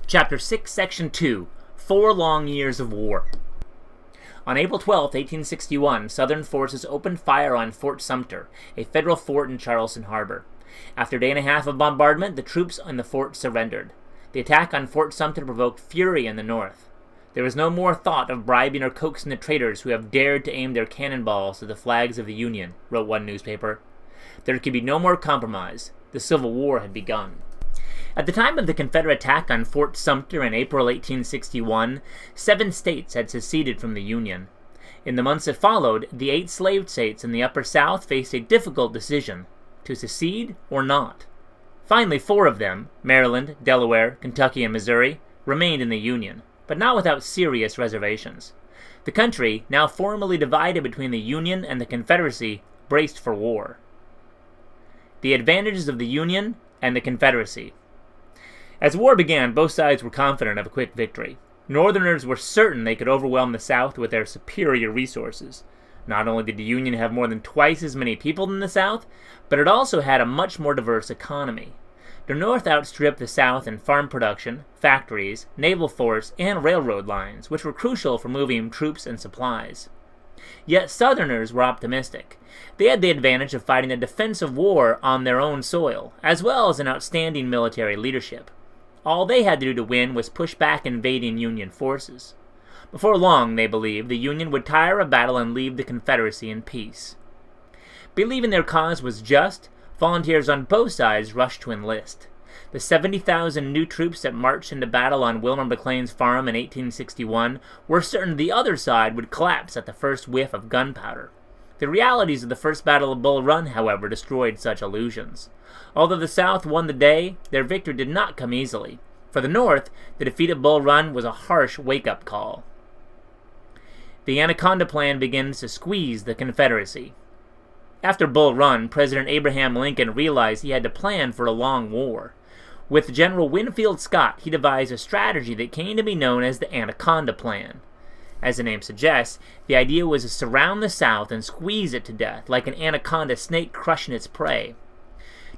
Chapter 6, Section 2, 4 Long Years of War. On April 12, 1861, Southern forces opened fire on Fort Sumter, a federal fort in Charleston Harbor. After a day and a half of bombardment, the troops in the fort surrendered. The attack on Fort Sumter provoked fury in the North. There was no more thought of bribing or coaxing the traitors who have dared to aim their cannonballs at the flags of the Union, wrote one newspaper. There could be no more compromise. The Civil War had begun. At the time of the Confederate attack on Fort Sumter in April 1861, 7 states had seceded from the Union. In the months that followed, the 8 slave states in the Upper South faced a difficult decision: to secede or not. Finally, 4 of them, Maryland, Delaware, Kentucky, and Missouri, remained in the Union, but not without serious reservations. The country, now formally divided between the Union and the Confederacy, braced for war. The advantages of the Union and the Confederacy. As war began, both sides were confident of a quick victory. Northerners were certain they could overwhelm the South with their superior resources. Not only did the Union have more than twice as many people than the South, but it also had a much more diverse economy. The North outstripped the South in farm production, factories, naval force, and railroad lines, which were crucial for moving troops and supplies. Yet Southerners were optimistic. They had the advantage of fighting a defensive war on their own soil, as well as an outstanding military leadership. All they had to do to win was push back invading Union forces. Before long, they believed, the Union would tire of battle and leave the Confederacy in peace. Believing their cause was just, volunteers on both sides rushed to enlist. The 70,000 new troops that marched into battle on Wilmer McLean's farm in 1861 were certain the other side would collapse at the first whiff of gunpowder. The realities of the First Battle of Bull Run, however, destroyed such illusions. Although the South won the day, their victory did not come easily. For the North, the defeat at Bull Run was a harsh wake-up call. The Anaconda Plan begins to squeeze the Confederacy. After Bull Run, President Abraham Lincoln realized he had to plan for a long war. With General Winfield Scott, he devised a strategy that came to be known as the Anaconda Plan. As the name suggests, the idea was to surround the South and squeeze it to death, like an anaconda snake crushing its prey.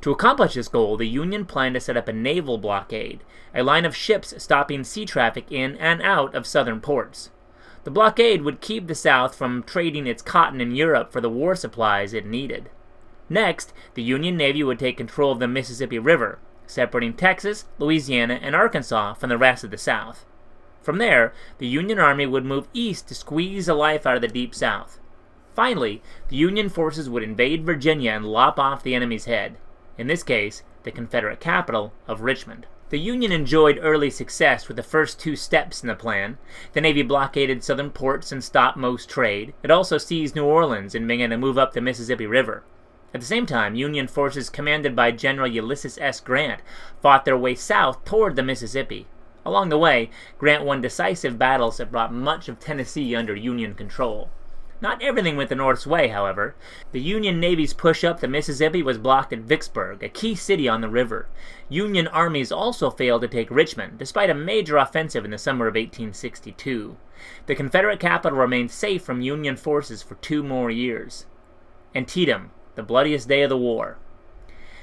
To accomplish this goal, the Union planned to set up a naval blockade, a line of ships stopping sea traffic in and out of southern ports. The blockade would keep the South from trading its cotton in Europe for the war supplies it needed. Next, the Union Navy would take control of the Mississippi River, separating Texas, Louisiana, and Arkansas from the rest of the South. From there, the Union Army would move east to squeeze the life out of the Deep South. Finally, the Union forces would invade Virginia and lop off the enemy's head, in this case, the Confederate capital of Richmond. The Union enjoyed early success with the first 2 steps in the plan. The Navy blockaded southern ports and stopped most trade. It also seized New Orleans and began to move up the Mississippi River. At the same time, Union forces commanded by General Ulysses S. Grant fought their way south toward the Mississippi. Along the way, Grant won decisive battles that brought much of Tennessee under Union control. Not everything went the North's way, however. The Union Navy's push up the Mississippi was blocked at Vicksburg, a key city on the river. Union armies also failed to take Richmond, despite a major offensive in the summer of 1862. The Confederate capital remained safe from Union forces for 2 more years. Antietam, the bloodiest day of the war.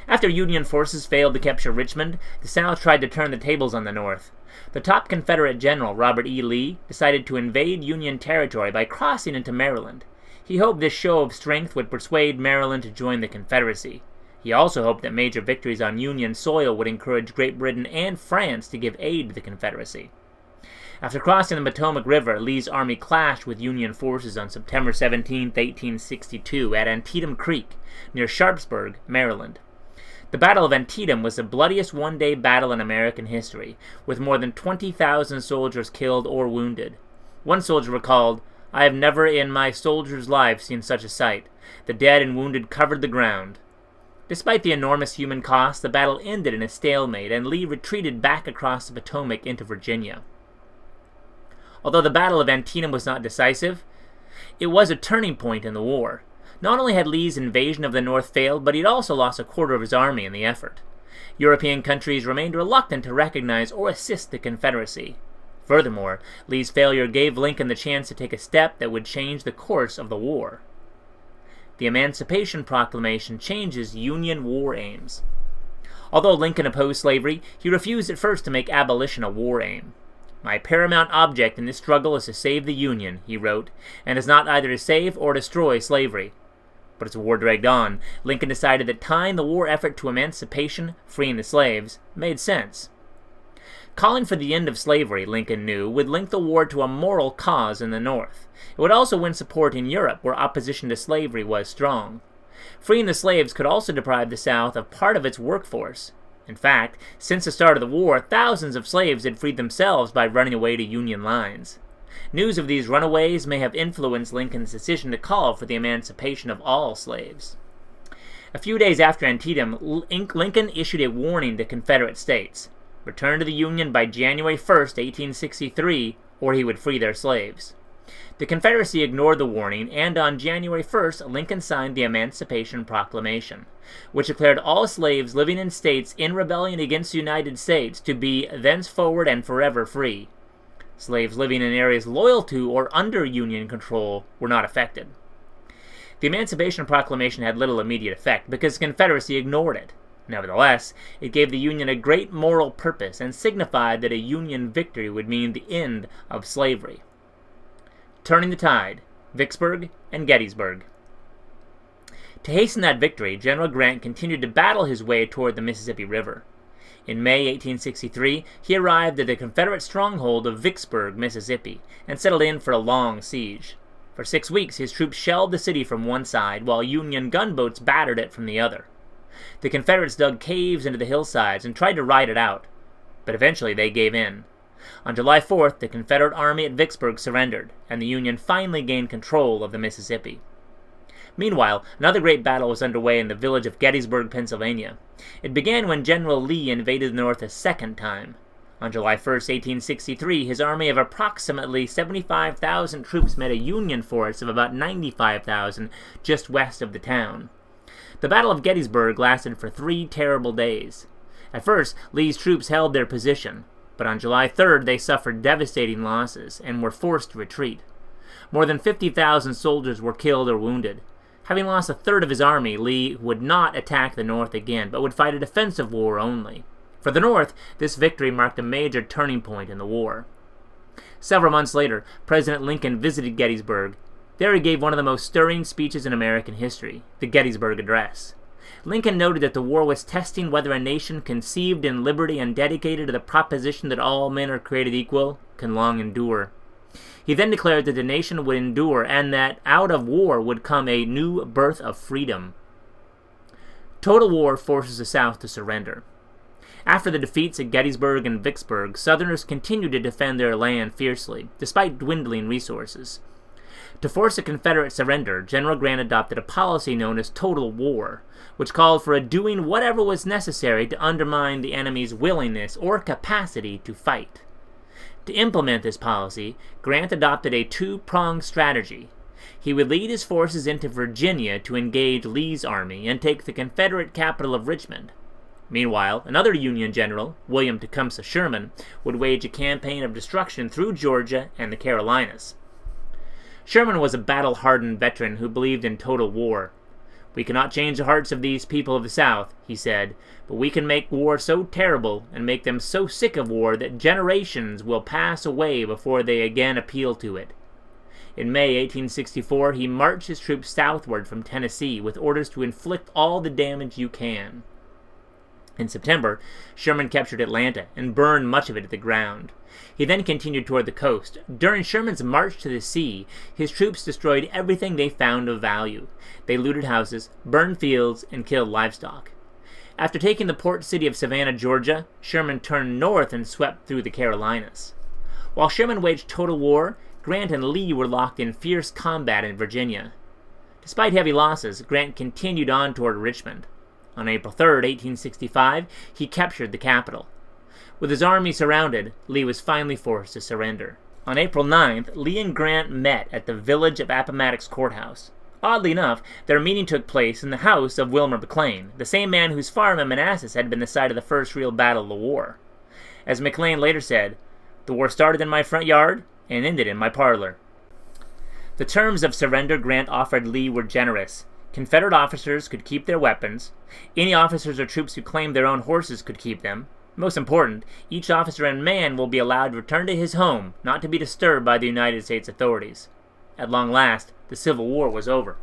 After Union forces failed to capture Richmond, the South tried to turn the tables on the North. The top Confederate general, Robert E. Lee, decided to invade Union territory by crossing into Maryland. He hoped this show of strength would persuade Maryland to join the Confederacy. He also hoped that major victories on Union soil would encourage Great Britain and France to give aid to the Confederacy. After crossing the Potomac River, Lee's army clashed with Union forces on September 17, 1862, at Antietam Creek, near Sharpsburg, Maryland. The Battle of Antietam was the bloodiest one-day battle in American history, with more than 20,000 soldiers killed or wounded. One soldier recalled, "I have never in my soldier's life seen such a sight. The dead and wounded covered the ground." Despite the enormous human cost, the battle ended in a stalemate, and Lee retreated back across the Potomac into Virginia. Although the Battle of Antietam was not decisive, it was a turning point in the war. Not only had Lee's invasion of the North failed, but he'd also lost a quarter of his army in the effort. European countries remained reluctant to recognize or assist the Confederacy. Furthermore, Lee's failure gave Lincoln the chance to take a step that would change the course of the war. The Emancipation Proclamation changes Union war aims. Although Lincoln opposed slavery, he refused at first to make abolition a war aim. "My paramount object in this struggle is to save the Union," he wrote, "and is not either to save or destroy slavery." But as the war dragged on, Lincoln decided that tying the war effort to emancipation, freeing the slaves, made sense. Calling for the end of slavery, Lincoln knew, would link the war to a moral cause in the North. It would also win support in Europe, where opposition to slavery was strong. Freeing the slaves could also deprive the South of part of its workforce. In fact, since the start of the war, thousands of slaves had freed themselves by running away to Union lines. News of these runaways may have influenced Lincoln's decision to call for the emancipation of all slaves. A few days after Antietam, Lincoln issued a warning to Confederate states: return to the Union by January 1st, 1863, or he would free their slaves. The Confederacy ignored the warning, and on January 1st, Lincoln signed the Emancipation Proclamation, which declared all slaves living in states in rebellion against the United States to be thenceforward and forever free. Slaves living in areas loyal to or under Union control were not affected. The Emancipation Proclamation had little immediate effect because the Confederacy ignored it. Nevertheless, it gave the Union a great moral purpose and signified that a Union victory would mean the end of slavery. Turning the tide, Vicksburg and Gettysburg. To hasten that victory, General Grant continued to battle his way toward the Mississippi River. In May 1863, he arrived at the Confederate stronghold of Vicksburg, Mississippi, and settled in for a long siege. For 6 weeks, his troops shelled the city from one side, while Union gunboats battered it from the other. The Confederates dug caves into the hillsides and tried to ride it out, but eventually they gave in. On July 4th, the Confederate army at Vicksburg surrendered, and the Union finally gained control of the Mississippi. Meanwhile, another great battle was underway in the village of Gettysburg, Pennsylvania. It began when General Lee invaded the North a second time. On July 1st, 1863, his army of approximately 75,000 troops met a Union force of about 95,000 just west of the town. The Battle of Gettysburg lasted for 3 terrible days. At first, Lee's troops held their position, but on July 3rd they suffered devastating losses and were forced to retreat. More than 50,000 soldiers were killed or wounded. Having lost a third of his army, Lee would not attack the North again, but would fight a defensive war only. For the North, this victory marked a major turning point in the war. Several months later, President Lincoln visited Gettysburg. There he gave one of the most stirring speeches in American history, the Gettysburg Address. Lincoln noted that the war was testing whether a nation conceived in liberty and dedicated to the proposition that all men are created equal can long endure. He then declared that the nation would endure and that out of war would come a new birth of freedom. Total war forces the South to surrender. After the defeats at Gettysburg and Vicksburg, Southerners continued to defend their land fiercely, despite dwindling resources. To force a Confederate surrender, General Grant adopted a policy known as total war, which called for a doing whatever was necessary to undermine the enemy's willingness or capacity to fight. To implement this policy, Grant adopted a 2-pronged strategy. He would lead his forces into Virginia to engage Lee's army and take the Confederate capital of Richmond. Meanwhile, another Union general, William Tecumseh Sherman, would wage a campaign of destruction through Georgia and the Carolinas. Sherman was a battle-hardened veteran who believed in total war. "We cannot change the hearts of these people of the South," he said, "but we can make war so terrible and make them so sick of war that generations will pass away before they again appeal to it." In May 1864, he marched his troops southward from Tennessee with orders to inflict all the damage you can. In September, Sherman captured Atlanta and burned much of it to the ground. He then continued toward the coast. During Sherman's march to the sea, his troops destroyed everything they found of value. They looted houses, burned fields, and killed livestock. After taking the port city of Savannah, Georgia, Sherman turned north and swept through the Carolinas. While Sherman waged total war, Grant and Lee were locked in fierce combat in Virginia. Despite heavy losses, Grant continued on toward Richmond. On April 3, 1865, he captured the capital. With his army surrounded, Lee was finally forced to surrender. On April 9th, Lee and Grant met at the village of Appomattox Courthouse. Oddly enough, their meeting took place in the house of Wilmer McLean, the same man whose farm in Manassas had been the site of the first real battle of the war. As McLean later said, "The war started in my front yard and ended in my parlor." The terms of surrender Grant offered Lee were generous. Confederate officers could keep their weapons. Any officers or troops who claimed their own horses could keep them. Most important, each officer and man will be allowed to return to his home, not to be disturbed by the United States authorities. At long last, the Civil War was over.